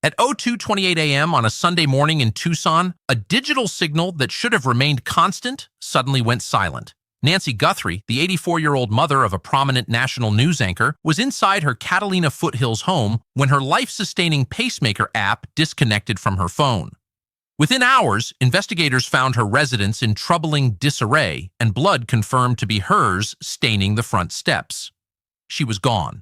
At 02:28 a.m. on a Sunday morning in Tucson, a digital signal that should have remained constant suddenly went silent. Nancy Guthrie, the 84-year-old mother of a prominent national news anchor, was inside her Catalina Foothills home when her life-sustaining pacemaker app disconnected from her phone. Within hours, investigators found her residence in troubling disarray, and blood confirmed to be hers staining the front steps. She was gone.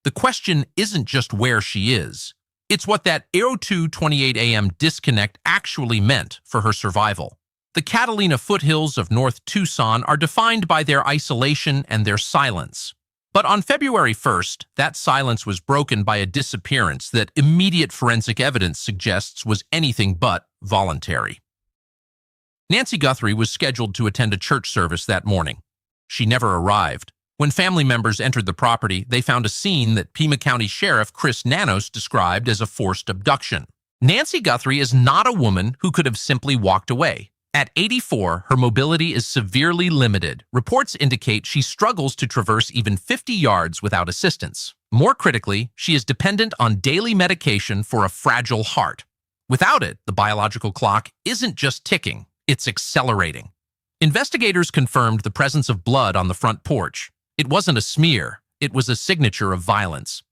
The question isn't just where she is. It's what that 02:28 a.m. disconnect actually meant for her survival. The Catalina foothills of North Tucson are defined by their isolation and their silence. But on February 1st, that silence was broken by a disappearance that immediate forensic evidence suggests was anything but voluntary. Nancy Guthrie was scheduled to attend a church service that morning. She never arrived. When family members entered the property, they found a scene that Pima County Sheriff Nanos described as a forced abduction. Nancy Guthrie is not a woman who could have simply walked away. At 84, her mobility is severely limited. Reports indicate she struggles to traverse even 50 yards without assistance. More critically, she is dependent on daily medication for a fragile heart. Without it, the biological clock isn't just ticking, it's accelerating. Investigators confirmed the presence of blood on the front porch. It wasn't a smear, it was a signature of violence.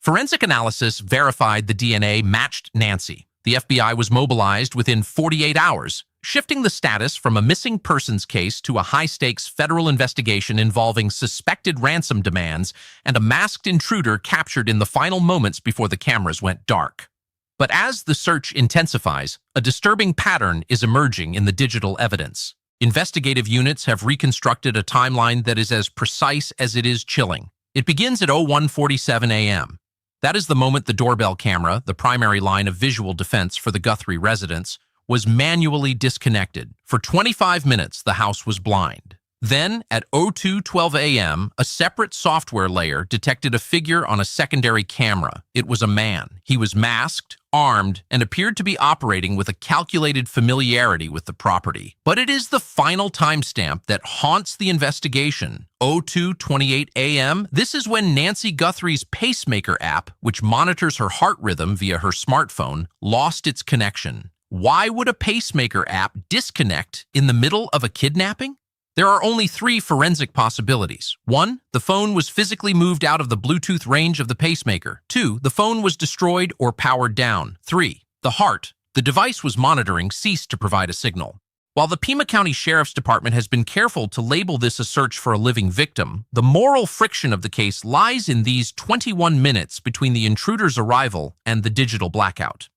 Forensic analysis verified the DNA matched Nancy. The FBI was mobilized within 48 hours, shifting the status from a missing persons case to a high-stakes federal investigation involving suspected ransom demands and a masked intruder captured in the final moments before the cameras went dark. But as the search intensifies, a disturbing pattern is emerging in the digital evidence. Investigative units have reconstructed a timeline that is as precise as it is chilling. It begins at 01:47 a.m. That is the moment the doorbell camera, the primary line of visual defense for the Guthrie residence, was manually disconnected. For 25 minutes, the house was blind. Then, at 02:12 a.m., a separate software layer detected a figure on a secondary camera. It was a man. He was masked, armed, and appeared to be operating with a calculated familiarity with the property. But it is the final timestamp that haunts the investigation. 02:28 a.m., this is when Nancy Guthrie's pacemaker app, which monitors her heart rhythm via her smartphone, lost its connection. Why would a pacemaker app disconnect in the middle of a kidnapping? There are only three forensic possibilities. 1, the phone was physically moved out of the Bluetooth range of the pacemaker. 2, the phone was destroyed or powered down. 3, the heart, the device was monitoring, ceased to provide a signal. While the Pima County Sheriff's Department has been careful to label this a search for a living victim, the moral friction of the case lies in these 21 minutes between the intruder's arrival and the digital blackout.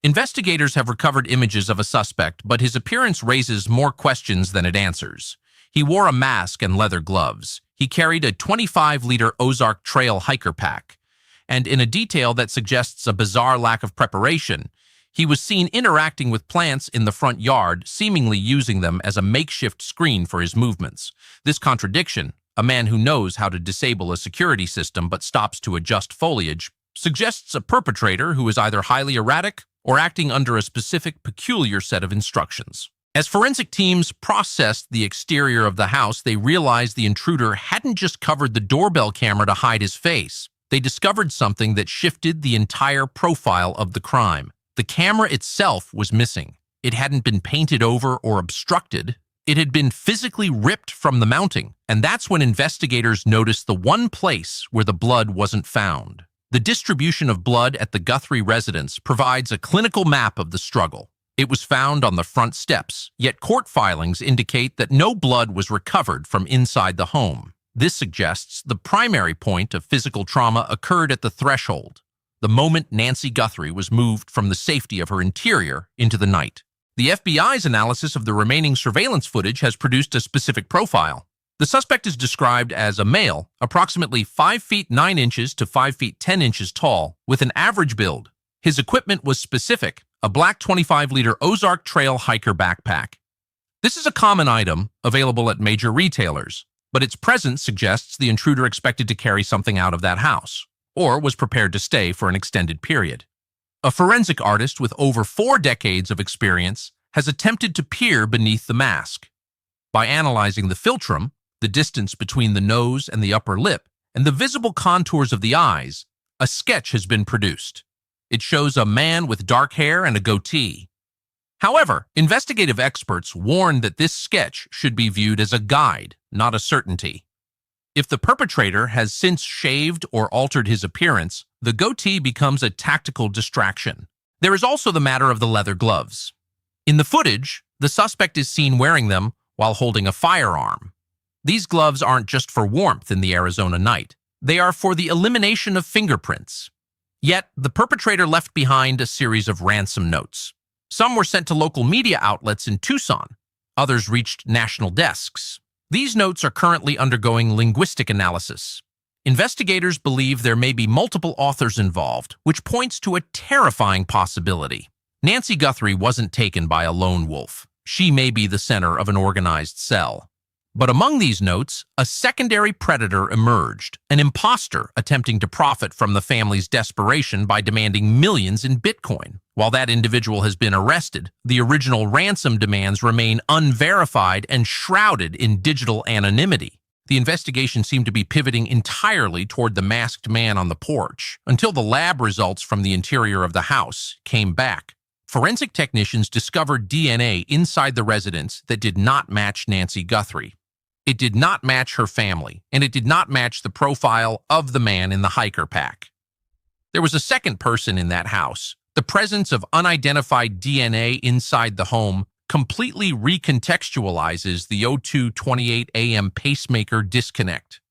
Investigators have recovered images of a suspect, but his appearance raises more questions than it answers. He wore a mask and leather gloves. He carried a 25-liter Ozark Trail hiker pack. And in a detail that suggests a bizarre lack of preparation, he was seen interacting with plants in the front yard, seemingly using them as a makeshift screen for his movements. This contradiction, a man who knows how to disable a security system but stops to adjust foliage, suggests a perpetrator who is either highly erratic or acting under a specific, peculiar set of instructions. As forensic teams processed the exterior of the house, they realized the intruder hadn't just covered the doorbell camera to hide his face. They discovered something that shifted the entire profile of the crime. The camera itself was missing. It hadn't been painted over or obstructed. It had been physically ripped from the mounting, and that's when investigators noticed the one place where the blood wasn't found. The distribution of blood at the Guthrie residence provides a clinical map of the struggle. It was found on the front steps, yet court filings indicate that no blood was recovered from inside the home. This suggests the primary point of physical trauma occurred at the threshold, the moment Nancy Guthrie was moved from the safety of her interior into the night. The FBI's analysis of the remaining surveillance footage has produced a specific profile. The suspect is described as a male, approximately 5 feet 9 inches to 5 feet 10 inches tall, with an average build. His equipment was specific, a black 25-liter Ozark Trail hiker backpack. This is a common item available at major retailers, but its presence suggests the intruder expected to carry something out of that house, or was prepared to stay for an extended period. A forensic artist with over 4 decades of experience has attempted to peer beneath the mask. By analyzing the philtrum, the distance between the nose and the upper lip, and the visible contours of the eyes, a sketch has been produced. It shows a man with dark hair and a goatee. However, investigative experts warn that this sketch should be viewed as a guide, not a certainty. If the perpetrator has since shaved or altered his appearance, the goatee becomes a tactical distraction. There is also the matter of the leather gloves. In the footage, the suspect is seen wearing them while holding a firearm. These gloves aren't just for warmth in the Arizona night. They are for the elimination of fingerprints. Yet, the perpetrator left behind a series of ransom notes. Some were sent to local media outlets in Tucson. Others reached national desks. These notes are currently undergoing linguistic analysis. Investigators believe there may be multiple authors involved, which points to a terrifying possibility. Nancy Guthrie wasn't taken by a lone wolf. She may be the center of an organized cell. But among these notes, a secondary predator emerged, an imposter attempting to profit from the family's desperation by demanding millions in Bitcoin. While that individual has been arrested, the original ransom demands remain unverified and shrouded in digital anonymity. The investigation seemed to be pivoting entirely toward the masked man on the porch, until the lab results from the interior of the house came back. Forensic technicians discovered DNA inside the residence that did not match Nancy Guthrie. It did not match her family, and it did not match the profile of the man in the hiker pack. There was a second person in that house. The presence of unidentified DNA inside the home completely recontextualizes the 02:28 a.m. pacemaker disconnect.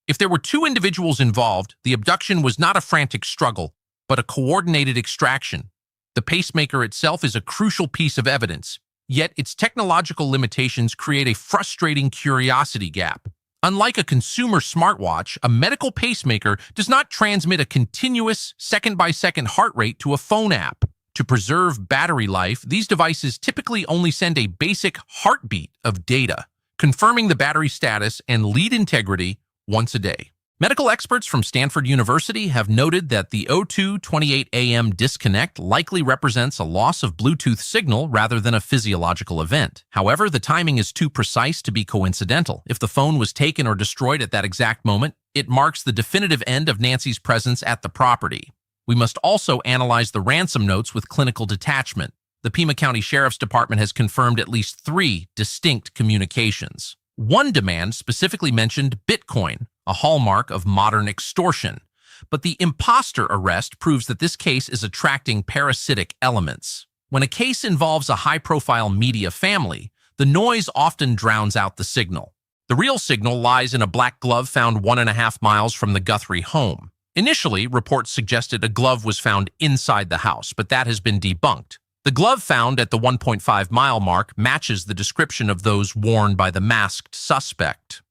If there were two individuals involved, the abduction was not a frantic struggle, but a coordinated extraction. The pacemaker itself is a crucial piece of evidence, yet its technological limitations create a frustrating curiosity gap. Unlike a consumer smartwatch, a medical pacemaker does not transmit a continuous, second-by-second heart rate to a phone app. To preserve battery life, these devices typically only send a basic heartbeat of data, confirming the battery status and lead integrity once a day. Medical experts from Stanford University have noted that the 02:28 a.m. disconnect likely represents a loss of Bluetooth signal rather than a physiological event. However, the timing is too precise to be coincidental. If the phone was taken or destroyed at that exact moment, it marks the definitive end of Nancy's presence at the property. We must also analyze the ransom notes with clinical detachment. The Pima County Sheriff's Department has confirmed at least 3 distinct communications. One demand specifically mentioned Bitcoin, a hallmark of modern extortion, but the imposter arrest proves that this case is attracting parasitic elements. When a case involves a high-profile media family, the noise often drowns out the signal. The real signal lies in a black glove found 1.5 miles from the Guthrie home. Initially, reports suggested a glove was found inside the house, but that has been debunked. The glove found at the 1.5-mile mark matches the description of those worn by the masked suspect.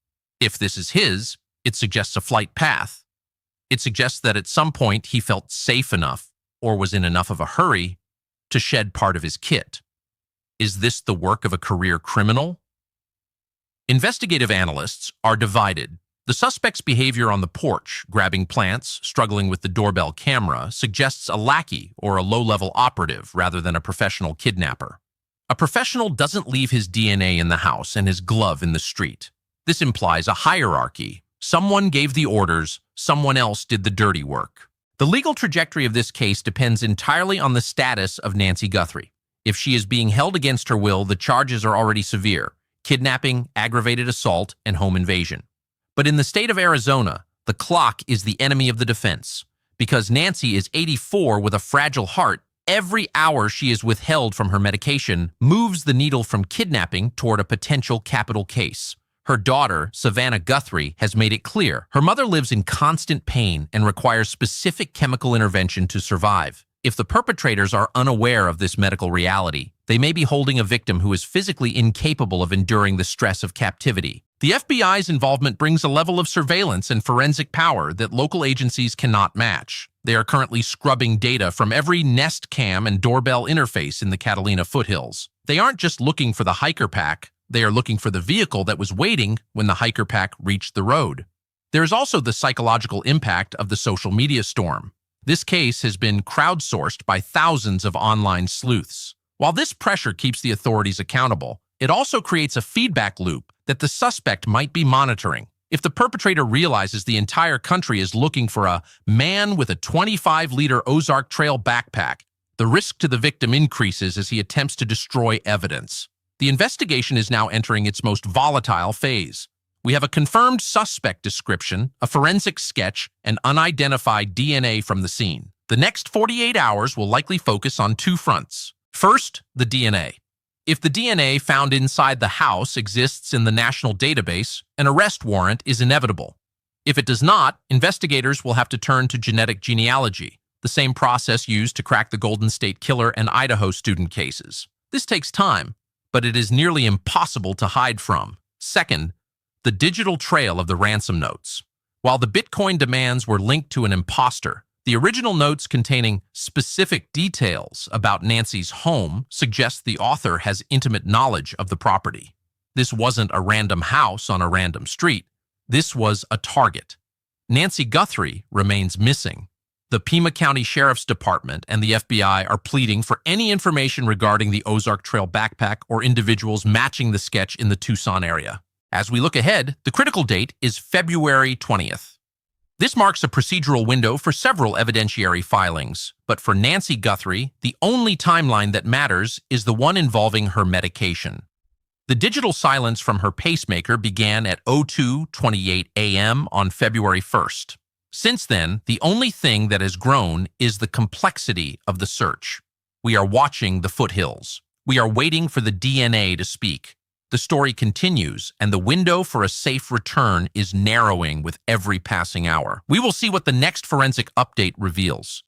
If this is his, it suggests a flight path. It suggests that at some point he felt safe enough or was in enough of a hurry to shed part of his kit. Is this the work of a career criminal? Investigative analysts are divided. The suspect's behavior on the porch, grabbing plants, struggling with the doorbell camera, suggests a lackey or a low-level operative rather than a professional kidnapper. A professional doesn't leave his DNA in the house and his glove in the street. This implies a hierarchy. Someone gave the orders, someone else did the dirty work. The legal trajectory of this case depends entirely on the status of Nancy Guthrie. If she is being held against her will, the charges are already severe: kidnapping, aggravated assault, and home invasion. But in the state of Arizona, the clock is the enemy of the defense. Because Nancy is 84 with a fragile heart, every hour she is withheld from her medication moves the needle from kidnapping toward a potential capital case. Her daughter, Savannah Guthrie, has made it clear her mother lives in constant pain and requires specific chemical intervention to survive. If the perpetrators are unaware of this medical reality, they may be holding a victim who is physically incapable of enduring the stress of captivity. The FBI's involvement brings a level of surveillance and forensic power that local agencies cannot match. They are currently scrubbing data from every Nest Cam and doorbell interface in the Catalina foothills. They aren't just looking for the hiker pack, they are looking for the vehicle that was waiting when the hiker pack reached the road. There is also the psychological impact of the social media storm. This case has been crowdsourced by thousands of online sleuths. While this pressure keeps the authorities accountable, it also creates a feedback loop that the suspect might be monitoring. If the perpetrator realizes the entire country is looking for a man with a 25-liter Ozark Trail backpack, the risk to the victim increases as he attempts to destroy evidence. The investigation is now entering its most volatile phase. We have a confirmed suspect description, a forensic sketch, and unidentified DNA from the scene. The next 48 hours will likely focus on two fronts. First, the DNA. If the DNA found inside the house exists in the national database, an arrest warrant is inevitable. If it does not, investigators will have to turn to genetic genealogy, the same process used to crack the Golden State Killer and Idaho student cases. This takes time, but it is nearly impossible to hide from. Second, the digital trail of the ransom notes. While the Bitcoin demands were linked to an imposter, the original notes containing specific details about Nancy's home suggest the author has intimate knowledge of the property. This wasn't a random house on a random street. This was a target. Nancy Guthrie remains missing. The Pima County Sheriff's Department and the FBI are pleading for any information regarding the Ozark Trail backpack or individuals matching the sketch in the Tucson area. As we look ahead, the critical date is February 20th. This marks a procedural window for several evidentiary filings, but for Nancy Guthrie, the only timeline that matters is the one involving her medication. The digital silence from her pacemaker began at 02:28 a.m. on February 1st. Since then, the only thing that has grown is the complexity of the search. We are watching the foothills. We are waiting for the DNA to speak. The story continues, and the window for a safe return is narrowing with every passing hour. We will see what the next forensic update reveals.